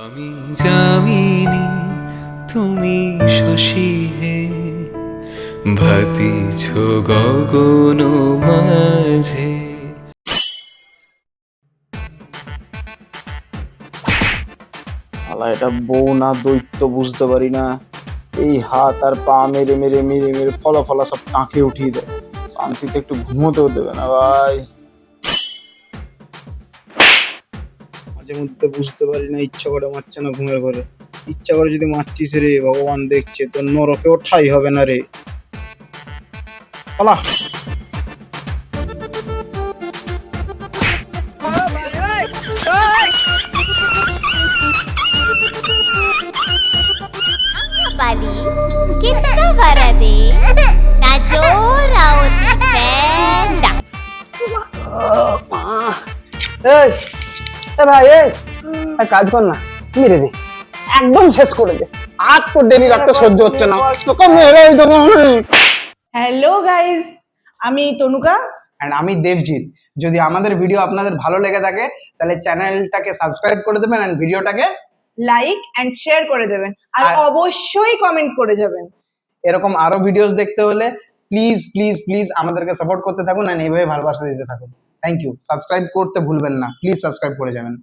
আমি যামিনী তুমি শশী হে ভাতিছ গগন মাঝে। শালা এটা বউ না দৈত্য বুঝতে পারি না। এই হাত আর পা মেরে মেরে মেরে মেরে ফলা ফলা সব টাঁকে উঠিয়ে দেয়। শান্তিতে একটু ঘুমোতেও দেবে না ভাই। মাঝে মধ্যে বুঝতে পারি না, ইচ্ছা করে মারছে না ঘুমের ঘরে। ইচ্ছা করে যদি মারছিস রে, ভগবান দেখছে, তোর নরকেও ঠাই হবে না রে। পালা। Bali, kita varade, na jora oti penda. এই এ ভাই, এক কাজ কর না, মেরে দে, একদম শেষ করে দে। আর তো ডেলি রাখতে সহ্য হচ্ছে না, তোকে মেরেই দেবো আমি। হ্যালো গাইজ, আমি তনুকা। এন্ড আমি দেবজিৎ। যদি আমাদের ভিডিও আপনাদের ভালো লেগে থাকে তাহলে চ্যানেলটাকে সাবস্ক্রাইব করে দেবেন এন্ড ভিডিওটাকে লাইক এন্ড শেয়ার করে দেবেন, আর অবশ্যই কমেন্ট করে যাবেন। এরকম আরো ভিডিওস দেখতে হলে প্লিজ প্লিজ প্লিজ আমাদেরকে সাপোর্ট করতে থাকুন এন্ড এইভাবে ভালোবাসা দিতে থাকুন। Thank you. সাবস্ক্রাইব করতে ভুলবেন না, প্লিজ সাবস্ক্রাইব করে যাবেন।